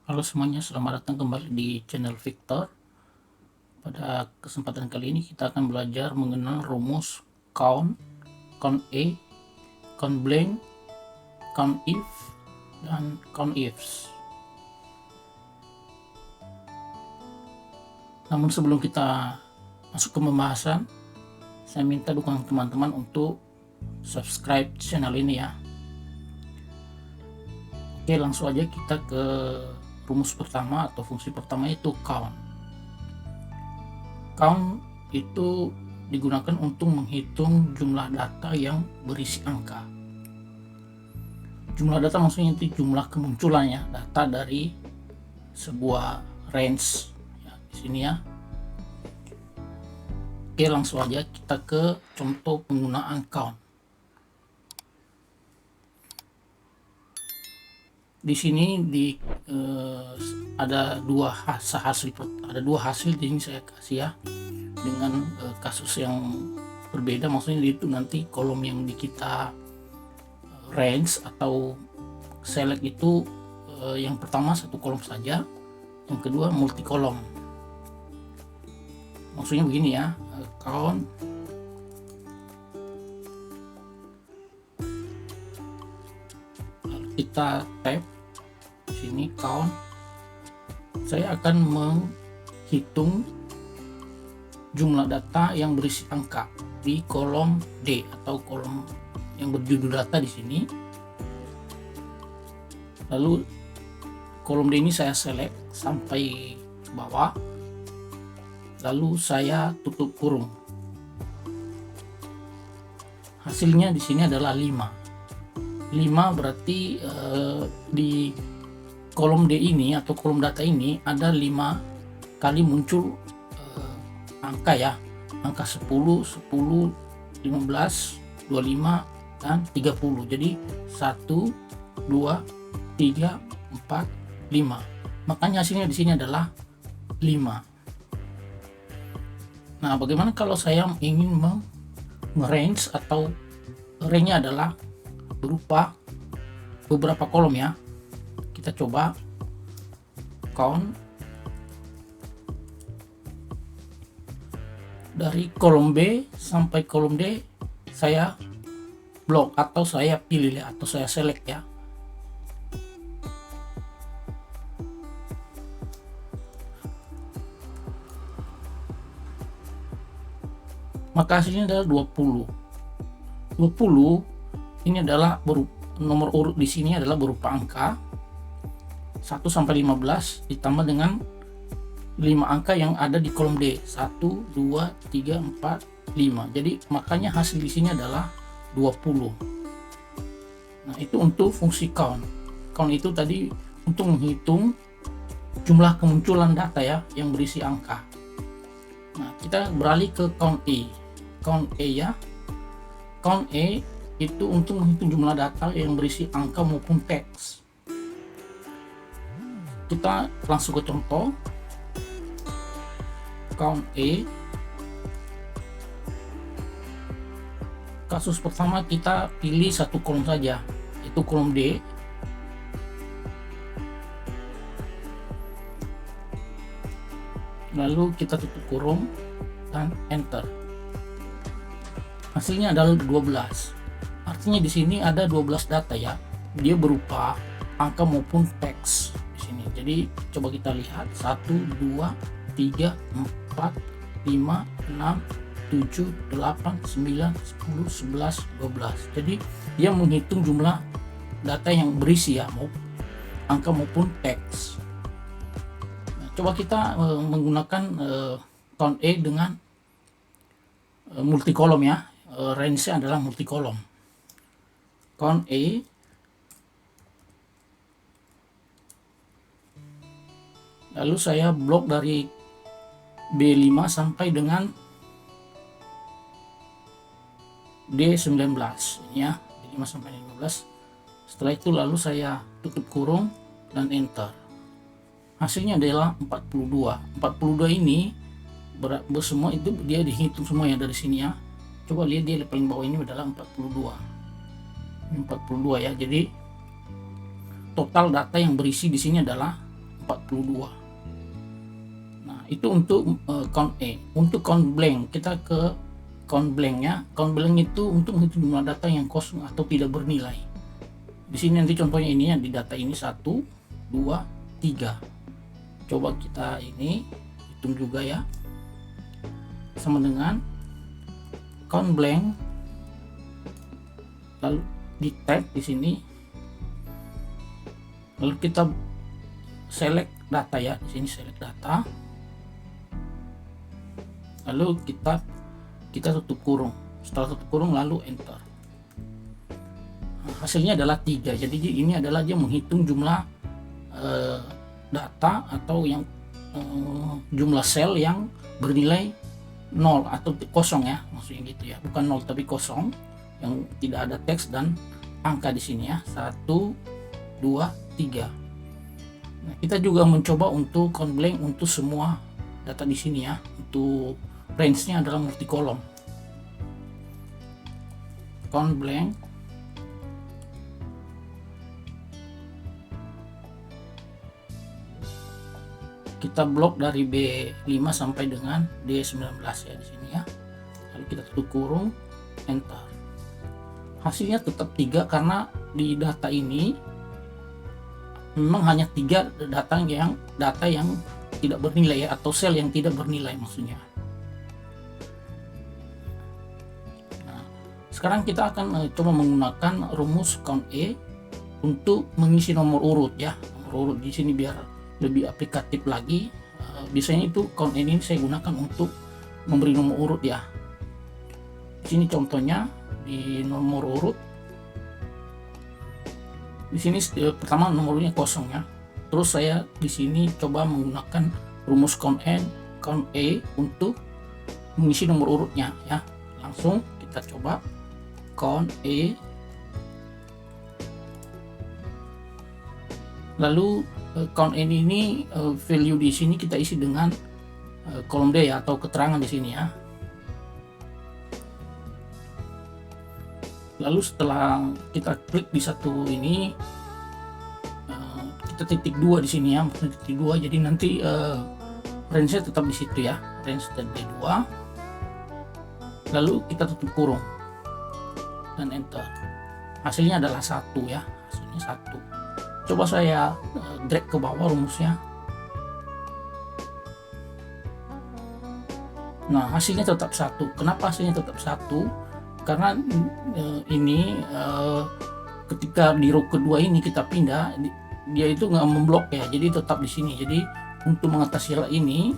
Halo semuanya, selamat datang kembali di channel Victor. Pada kesempatan kali ini kita akan belajar mengenal rumus count, count A, count blank, count if, dan count ifs. Namun sebelum kita masuk ke pembahasan, saya minta dukungan teman-teman untuk subscribe channel ini ya. Oke, langsung aja kita ke rumus pertama atau fungsi pertama, yaitu count. Count itu digunakan untuk menghitung jumlah data yang berisi angka. Jumlah data maksudnya itu jumlah kemunculannya, data dari sebuah range ya, di sini ya. Oke, langsung aja kita ke contoh penggunaan count. Di sini ada dua hasil di sini saya kasih ya, dengan kasus yang berbeda. Maksudnya itu nanti kolom yang di kita range atau select itu yang pertama satu kolom saja, yang kedua multi kolom. Maksudnya begini ya, count lalu kita tab sini count. Saya akan menghitung jumlah data yang berisi angka di kolom D atau kolom yang berjudul data di sini. Lalu kolom D ini saya select sampai bawah, lalu saya tutup kurung. Hasilnya di sini adalah 5 berarti di kolom D ini atau kolom data ini ada 5 kali muncul angka ya, angka 10, 10, 15, 25, dan 30. Jadi 1, 2, 3, 4, 5. Makanya hasilnya di sini adalah 5. Nah, bagaimana kalau saya ingin range atau range-nya adalah berupa beberapa kolom ya. Kita coba count dari kolom B sampai kolom D, saya blok atau saya pilih ya, atau saya select ya. Maka hasilnya adalah 20. 20 ini adalah nomor urut di sini adalah berupa angka 1 sampai 15 ditambah dengan 5 angka yang ada di kolom D, 1, 2, 3, 4, 5. Jadi makanya hasil di sini adalah 20. Nah, itu untuk fungsi count. Count itu tadi untuk menghitung jumlah kemunculan data ya yang berisi angka. Nah, kita beralih ke count E. Count E ya. Count E itu untuk menghitung jumlah data yang berisi angka maupun teks. Kita langsung ke contoh count E. Kasus pertama kita pilih satu kolom saja, itu kolom D. Lalu kita tutup kurung dan enter. Hasilnya adalah 12. Artinya di sini ada 12 data ya. Dia berupa angka maupun teks di sini. Jadi coba kita lihat 1, 2, 3, 4, 5, 6, 7, 8, 9, 10, 11, 12. Jadi dia menghitung jumlah data yang berisi ya, mau angka maupun teks. Nah, coba kita menggunakan count E dengan multikolom ya. Range-nya adalah multikolom. Count E lalu saya blok dari B5 sampai dengan D19 ini ya, D5 sampai D15. Setelah itu lalu saya tutup kurung dan enter. Hasilnya adalah 42. 42 ini semua itu dia dihitung semua ya dari sini ya. Coba lihat dia paling bawah ini adalah 42 ya. Jadi total data yang berisi di sini adalah 42. Nah itu untuk count A. Untuk count blank, kita ke count blanknya. Count blank itu untuk menghitung jumlah data yang kosong atau tidak bernilai. Di sini nanti contohnya ini yang di data ini 1, 2, 3. Coba kita ini hitung juga ya, sama dengan count blank, lalu di tab di sini, lalu kita select data ya, di sini select data, lalu kita tutup kurung. Setelah tutup kurung lalu enter. Nah, hasilnya adalah 3. Jadi ini adalah dia menghitung jumlah data atau yang jumlah sel yang bernilai 0 atau kosong ya, maksudnya gitu ya, bukan 0 tapi kosong yang tidak ada teks dan angka di sini ya, 1, 2, 3. Nah, kita juga mencoba untuk count blank untuk semua data di sini ya. Untuk range-nya adalah multi kolom. Count blank, kita blok dari B5 sampai dengan D19 ya di sini ya. Lalu kita tutup kurung, enter. Hasilnya tetap 3 karena di data ini memang hanya 3 data yang tidak bernilai ya, atau sel yang tidak bernilai maksudnya. Nah, sekarang kita akan coba menggunakan rumus count A untuk mengisi nomor urut ya. Nomor urut di sini biar lebih aplikatif lagi. Biasanya itu count ini saya gunakan untuk memberi nomor urut ya. Di sini contohnya di nomor urut, di sini pertama nomor urutnya kosong ya. Terus saya di sini coba menggunakan rumus count A untuk mengisi nomor urutnya ya. Langsung kita coba count A, lalu count N ini value di sini kita isi dengan kolom D ya, atau keterangan di sini ya. Lalu setelah kita klik di satu ini, kita titik 2 di sini ya, maksudnya titik 2. Jadi nanti range-nya tetap di situ ya, range D2. Lalu kita tutup kurung dan enter. Hasilnya adalah 1 ya, hasilnya 1. Coba saya drag ke bawah rumusnya. Nah, hasilnya tetap 1. Kenapa hasilnya tetap 1? Karena ini ketika di row kedua ini kita pindah, dia itu nggak memblok ya, jadi tetap di sini. Jadi untuk mengatasi hal ini,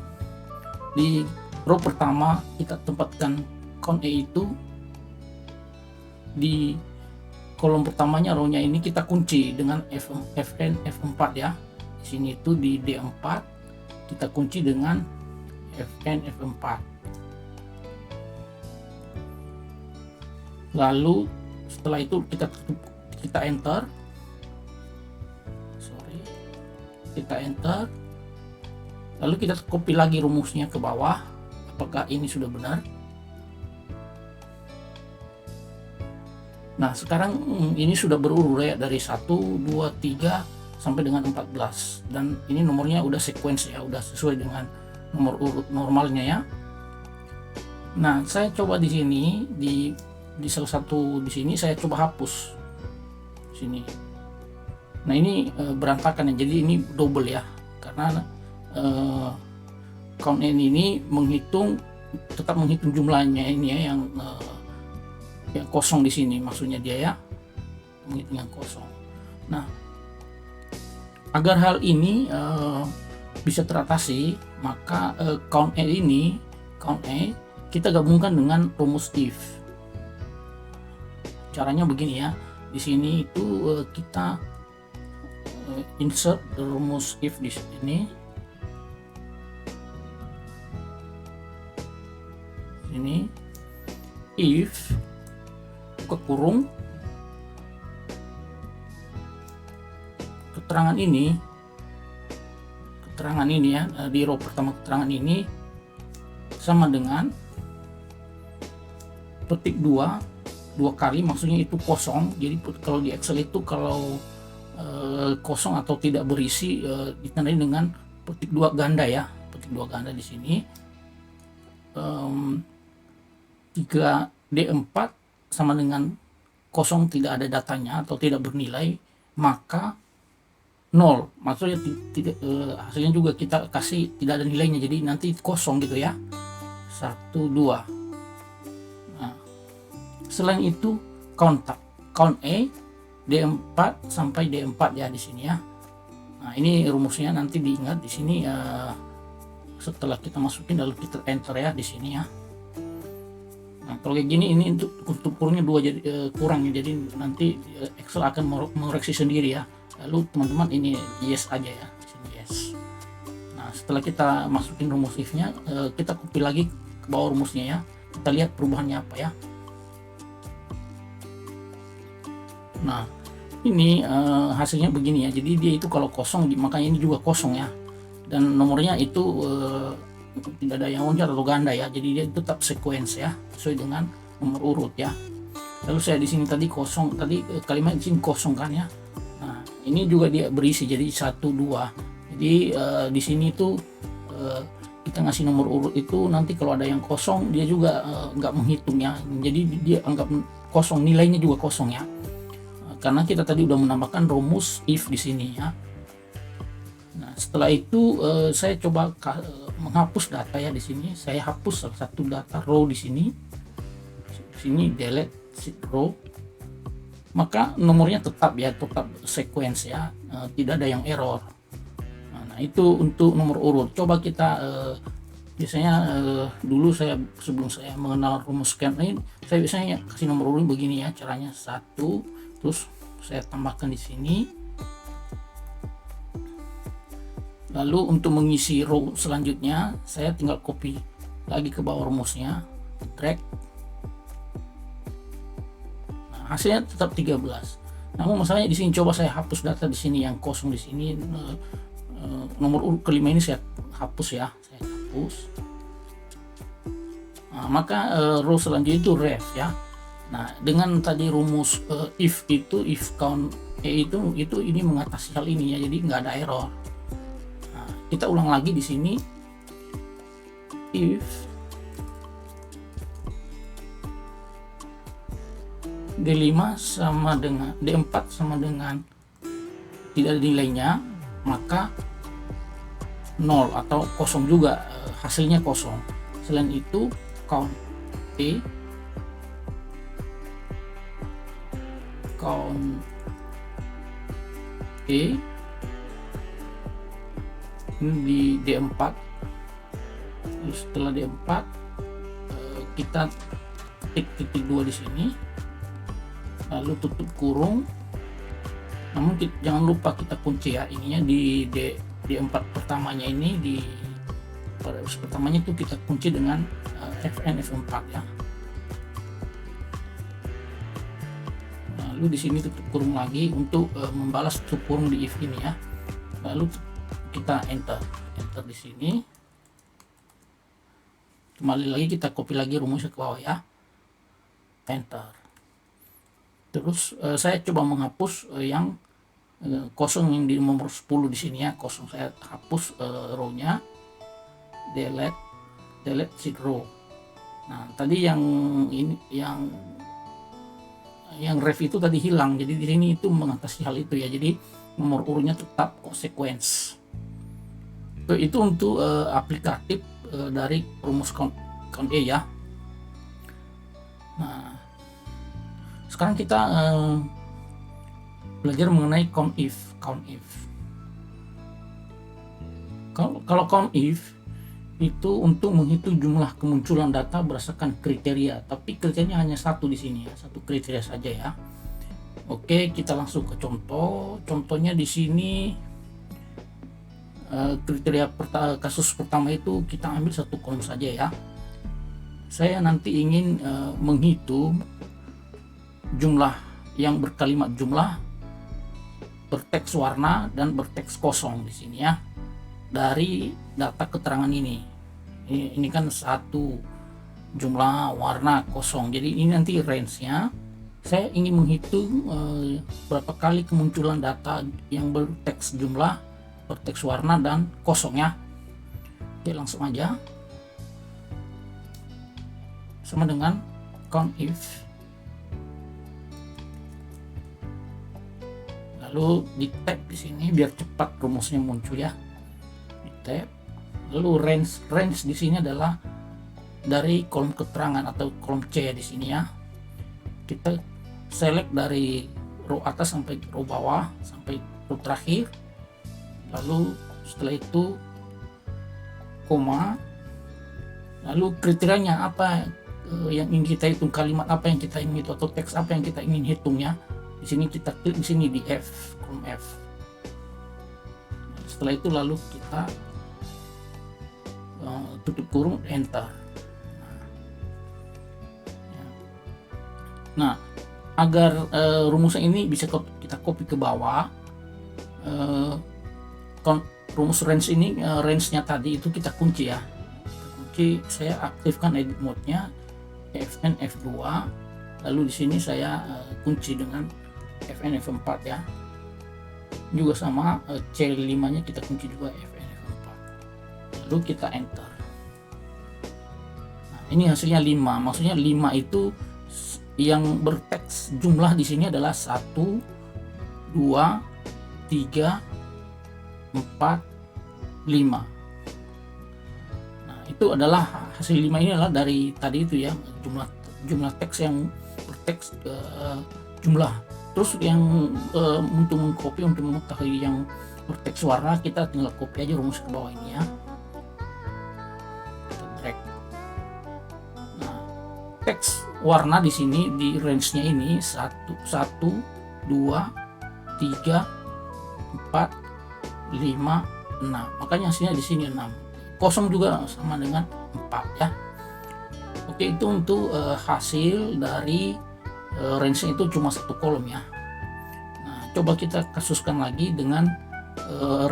di row pertama kita tempatkan count A itu di kolom pertamanya, row-nya ini kita kunci dengan Fn F4 ya. Di sini itu di D4 kita kunci dengan Fn F4. Lalu setelah itu kita enter. Kita enter. Lalu kita copy lagi rumusnya ke bawah. Apakah ini sudah benar? Nah, sekarang ini sudah berurut ya, dari 1, 2, 3 sampai dengan 14, dan ini nomornya udah sequence ya, udah sesuai dengan nomor urut normalnya ya. Nah, saya coba di sini di salah satu di sini saya coba hapus sini. Nah, ini berantakan ya, jadi ini double ya, karena count N ini tetap menghitung jumlahnya ini ya, yang kosong di sini, maksudnya dia ya, menghitung yang kosong. Nah, agar hal ini bisa teratasi, maka count A kita gabungkan dengan rumus if. Caranya begini ya, di sini itu kita insert rumus if di sini. Ini if buka kurung, keterangan ini ya, di row pertama keterangan ini sama dengan petik 2 kali, maksudnya itu kosong. Jadi kalau di Excel itu kalau kosong atau tidak berisi ditandai dengan petik 2 ganda ya, petik 2 ganda di sini. 3D4 sama dengan kosong, tidak ada datanya atau tidak bernilai, maka 0. Maksudnya tidak, hasilnya juga kita kasih tidak ada nilainya, jadi nanti kosong gitu ya. 1, 2. Nah, selain itu count A D4 sampai D4 ya di sini ya. Nah, ini rumusnya nanti diingat di sini setelah kita masukin lalu kita enter ya di sini ya. Nah, kalau kayak gini ini untuk kurungnya 2 jadi kurang ya, jadi nanti Excel akan mengoreksi sendiri ya. Lalu teman-teman ini yes aja ya, di sini yes. Nah, setelah kita masukin rumus if-nya, kita copy lagi ke bawah rumusnya ya. Kita lihat perubahannya apa ya. Nah, ini hasilnya begini ya. Jadi dia itu kalau kosong, makanya ini juga kosong ya. Dan nomornya itu tidak ada yang loncat atau ganda ya. Jadi dia tetap sequence ya, sesuai dengan nomor urut ya. Lalu saya di sini tadi kosong, tadi kalimat di sini kosong kan ya. Nah, ini juga dia berisi jadi 1, 2. Jadi di sini tuh kita ngasih nomor urut itu nanti kalau ada yang kosong dia juga nggak menghitung ya. Jadi dia anggap kosong, nilainya juga kosong ya. Karena kita tadi udah menambahkan rumus if di sini ya. Nah, setelah itu saya coba menghapus data ya di sini. Saya hapus salah satu data row di sini. Di sini delete sheet row. Maka nomornya tetap ya, tetap sequence ya. Tidak ada yang error. Nah, itu untuk nomor urut. Coba kita biasanya dulu saya sebelum saya mengenal rumus scan ini, saya biasanya kasih nomor urut begini ya caranya. 1, terus saya tambahkan di sini. Lalu untuk mengisi row selanjutnya saya tinggal copy lagi ke bawah rumusnya, drag. Nah, hasilnya tetap 13. Namun masalahnya di sini coba saya hapus data di sini yang kosong di sini. Nomor urut kelima ini saya hapus ya, saya hapus. Nah, maka row selanjutnya itu ref ya. Nah, dengan tadi rumus if count A itu ini mengatasi hal ini ya, jadi nggak ada error. Nah, kita ulang lagi di sini, if D5 sama dengan D4 sama dengan tidak ada nilainya, maka 0 atau kosong juga, hasilnya kosong. Selain itu count A ini di D4. Setelah D4 kita titik 2 di sini, lalu tutup kurung. Namun jangan lupa kita kunci ya ininya di D4 pertamanya ini, di pertamanya itu kita kunci dengan Fn F4 ya. Lalu di sini tutup kurung lagi untuk membalas tutup kurung di if ini ya. Lalu kita enter di sini. Kembali lagi kita copy lagi rumusnya ke bawah ya. Enter. Terus saya coba menghapus yang kosong yang di nomor 10 di sini ya. Kosong saya hapus row-nya. Delete sheet row. Nah, tadi yang ref itu tadi hilang, jadi di sini itu mengatasi hal itu ya. Jadi nomor urutnya tetap sequence. Itu untuk aplikatif dari rumus count A ya. Nah, sekarang kita belajar mengenai count if. Kalau count if itu untuk menghitung jumlah kemunculan data berdasarkan kriteria, tapi kriterianya hanya satu di sini ya, satu kriteria saja ya. Oke, kita langsung ke contoh. Contohnya di sini kriteria kasus pertama itu kita ambil satu kolom saja ya. Saya nanti ingin menghitung jumlah yang berkalimat jumlah, berteks warna dan berteks kosong di sini ya. Dari data keterangan ini kan satu jumlah warna kosong, jadi ini nanti range nya saya ingin menghitung berapa kali kemunculan data yang berteks jumlah, berteks warna, dan kosong ya. Oke, langsung aja. Sama dengan COUNTIF. Lalu di tab di sini biar cepat rumusnya muncul ya. Di tab. Lalu range di sini adalah dari kolom keterangan atau kolom C di sini ya. Kita select dari row atas sampai row bawah sampai row terakhir. Lalu setelah itu koma. Lalu kriterianya apa yang ingin kita hitung, kalimat apa yang kita ingin hitung atau teks apa yang kita ingin hitungnya. Di sini kita klik di sini di F, kolom F. Setelah itu lalu kita tutup kurung, enter. Nah, agar rumusnya ini bisa kita copy ke bawah, rumus range ini, range-nya tadi itu kita kunci ya. Kita kunci, saya aktifkan edit mode-nya Fn F2, lalu di sini saya kunci dengan Fn F4 ya. Juga sama C5-nya kita kunci juga Fn F4. Lalu kita enter. Nah, ini hasilnya 5. Maksudnya 5 itu yang berteks jumlah di sini adalah 1, 2, 3, 4, 5. Nah, itu adalah hasil 5 ini adalah dari tadi itu ya, jumlah teks yang berteks jumlah. Terus yang untuk mengcopy, untuk mengetahui yang berteks warna, kita tinggal copy aja rumus ke bawah ini ya. Kita drag. Nah, teks warna di sini di range-nya ini 1, 2, 3, 4, 5, 6. Makanya hasilnya di sini 6. Kosong juga sama dengan 4 ya. Oke, itu untuk hasil dari range-nya itu cuma satu kolom ya. Nah, coba kita kasuskan lagi dengan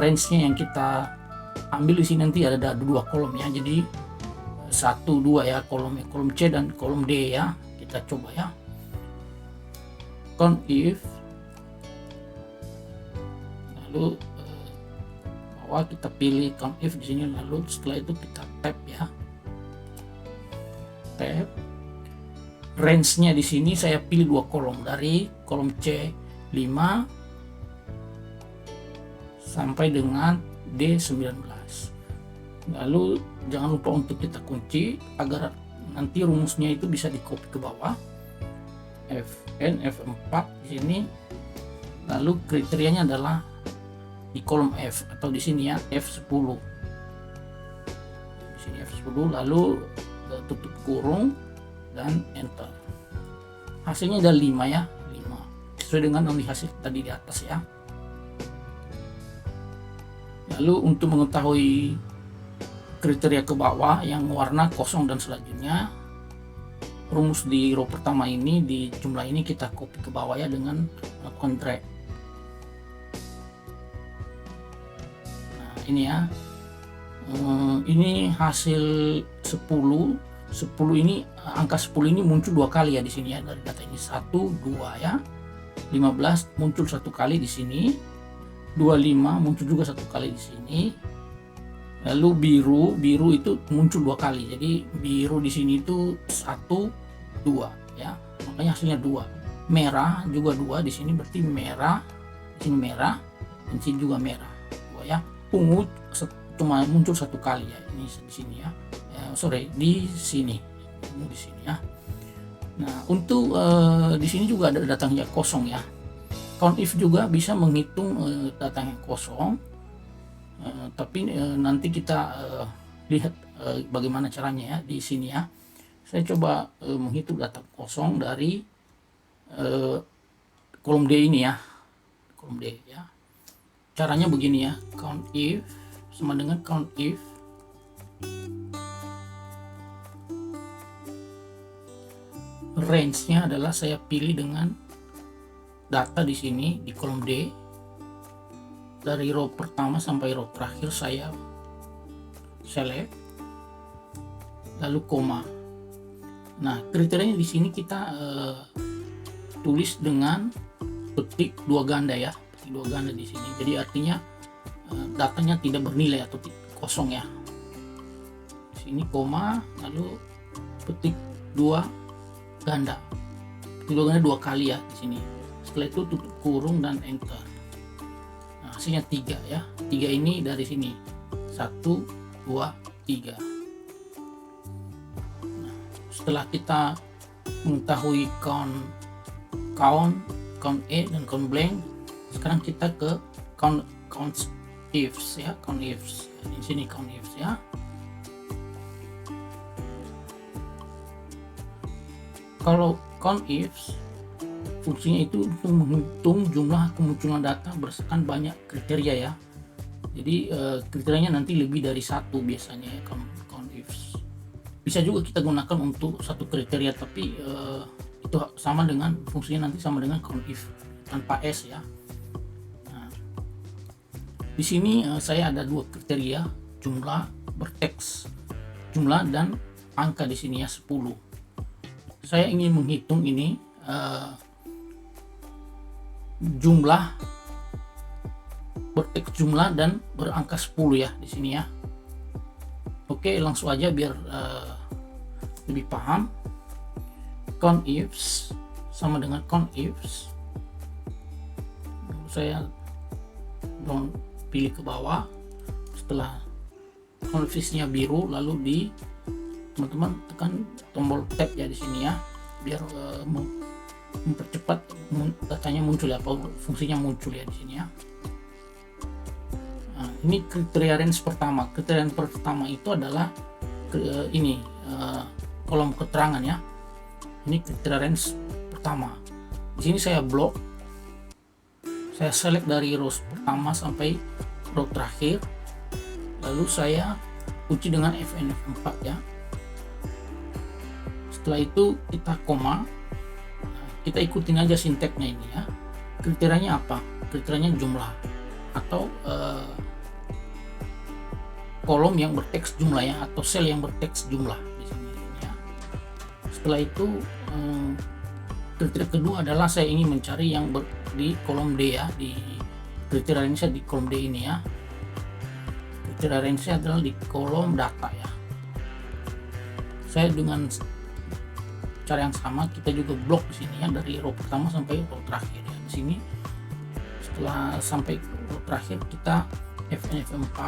range-nya yang kita ambil di sini. Nanti ada 2 kolom ya. Jadi 1, 2 ya kolom C dan kolom D ya. Kita coba ya. COUNTIF. Lalu bawah kita pilih COUNTIF di sini, lalu setelah itu kita tab ya. Tab. Range-nya di sini saya pilih 2 kolom, dari kolom C5 sampai dengan D19. Lalu jangan lupa untuk kita kunci agar nanti rumusnya itu bisa di copy ke bawah. Fn F4 di sini. Lalu kriterianya adalah di kolom F atau di sini ya F10. Di sini F10, lalu tutup kurung dan enter. Hasilnya ada 5 ya, 5 sesuai dengan yang hasil tadi di atas ya. Lalu untuk mengetahui kriteria ke bawah yang warna, kosong dan selanjutnya, rumus di row pertama ini, di jumlah ini kita copy ke bawah ya dengan melakukan drag. Nah, ini ya, ini hasil 10 ini, angka 10 ini muncul 2 kali ya di sini ya, dari data ini 1, 2 ya. 15 muncul 1 kali di sini, 25 muncul juga 1 kali di sini. Lalu biru itu muncul 2 kali. Jadi biru di sini itu 1, 2 ya. Makanya hasilnya 2. Merah juga 2 di sini, berarti merah. Di sini merah, di sini juga merah. 2 ya. Ungu cuma muncul 1 kali ya. Ini di sini ya. Di sini. Di sini ya. Nah, untuk di sini juga ada datangnya kosong ya. COUNTIF juga bisa menghitung datanya kosong. Tapi nanti kita lihat bagaimana caranya ya di sini ya. Saya coba menghitung data kosong dari kolom D ini ya, kolom D ya. Caranya begini ya, COUNTIF sama dengan COUNTIF range-nya adalah saya pilih dengan data di sini di kolom D. Dari row pertama sampai row terakhir saya select, lalu koma. Nah, kriterianya di sini kita ditulis dengan petik dua ganda ya, petik dua ganda di sini. Jadi artinya datanya tidak bernilai atau kosong ya. Di sini koma, lalu petik dua ganda. Petik dua ganda dua kali ya di sini. Setelah itu tutup kurung dan enter. Nah, hasilnya 3 ya. 3 ini dari sini. 1, 2, 3. Nah, setelah kita mengetahui count A dan count blank, sekarang kita ke count ifs ya, count ifs. Di sini count ifs ya. Kalau count ifs fungsinya itu untuk menghitung jumlah kemunculan data berdasarkan banyak kriteria ya. Jadi kriterianya nanti lebih dari satu biasanya ya, count ifs. Bisa juga kita gunakan untuk satu kriteria, tapi itu sama dengan fungsinya nanti sama dengan count if tanpa s ya. Nah, di sini saya ada dua kriteria, jumlah berteks, jumlah dan angka di sini ya 10. Saya ingin menghitung ini jumlah berteks jumlah dan berangka 10 ya di sini ya. Oke, langsung aja biar lebih paham. Count ifs sama dengan count ifs. Saya pilih ke bawah. Setelah count ifs-nya biru, lalu di teman-teman tekan tombol tab ya di sini ya, biar mempercepat datanya muncul ya, fungsinya muncul ya di sini ya. Nah, ini kriteria range pertama. Kriteria pertama itu adalah ini kolom keterangan ya. Ini kriteria range pertama. Di sini saya blok, saya select dari row pertama sampai row terakhir, lalu saya kunci dengan F4 ya. Setelah itu kita koma. Kita ikutin aja sinteksnya ini ya. Kriterianya apa? Kriterianya jumlah atau kolom yang berteks jumlah ya, atau sel yang berteks jumlah di sini ya. Setelah itu kriteria kedua adalah saya ingin mencari yang di kolom D ya, di kriteria ini saya di kolom D ini ya. Kriteria range adalah di kolom data ya. Saya dengan cara yang sama, kita juga blok di sini ya, dari row pertama sampai row terakhir ya. Di sini setelah sampai row terakhir kita F4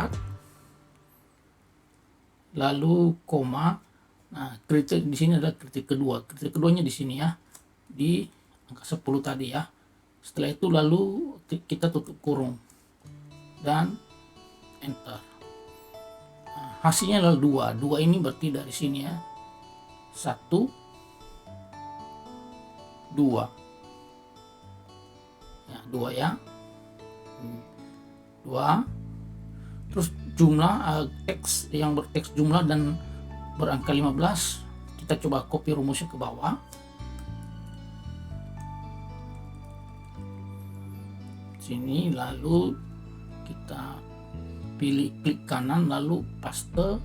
lalu koma. Nah, kriteria di sini adalah kriteria kedua. Kriteria keduanya di sini ya, di angka 10 tadi ya. Setelah itu lalu kita tutup kurung dan enter. Nah, hasilnya adalah 2. 2 ini berarti dari sini ya. 1 2 ya, 2 ya, 2. Terus jumlah teks yang berteks jumlah dan berangka 15, kita coba copy rumusnya ke bawah. Sini lalu kita pilih klik kanan lalu paste.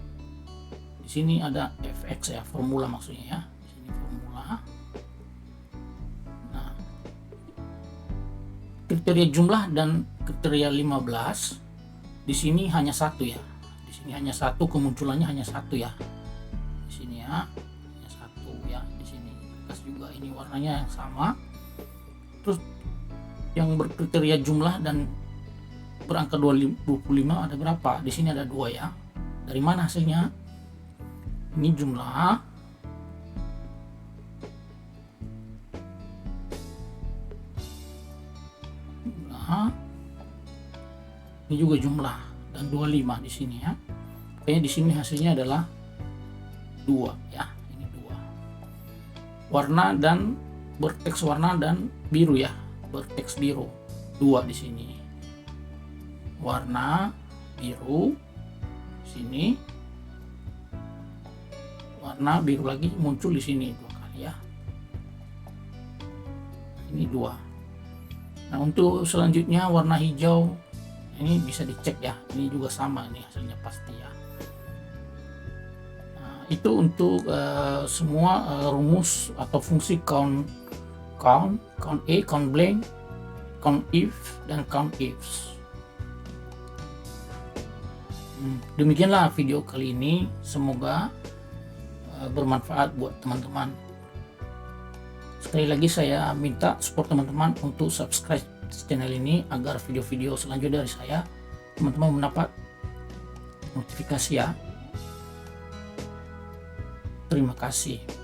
Di sini ada fx ya, formula maksudnya ya. Di sini formula. Kriteria jumlah dan kriteria 15 di sini hanya satu ya. Di sini hanya satu, kemunculannya hanya satu ya. Di sini ya, hanya satu ya. Di sini kasih juga ini warnanya yang sama. Terus yang berkriteria jumlah dan berangka 25 ada berapa? Di sini ada 2 ya. Dari mana hasilnya? Ini jumlah. Ini juga jumlah dan 25 di sini ya. Kayaknya di sini hasilnya adalah 2 ya. Ini 2. Warna dan berteks warna dan biru ya. Berteks biru 2 di sini. Warna biru sini. Warna biru lagi muncul di sini 2 kali ya. Ini 2. Nah, untuk selanjutnya warna hijau ini bisa dicek ya, ini juga sama nih hasilnya pasti ya. Nah, itu untuk semua rumus atau fungsi count count, count A, count blank, count if, dan count ifs. Demikianlah video kali ini, semoga bermanfaat buat teman-teman. Sekali lagi saya minta support teman-teman untuk subscribe channel ini agar video-video selanjutnya dari saya teman-teman mendapat notifikasi ya. Terima kasih.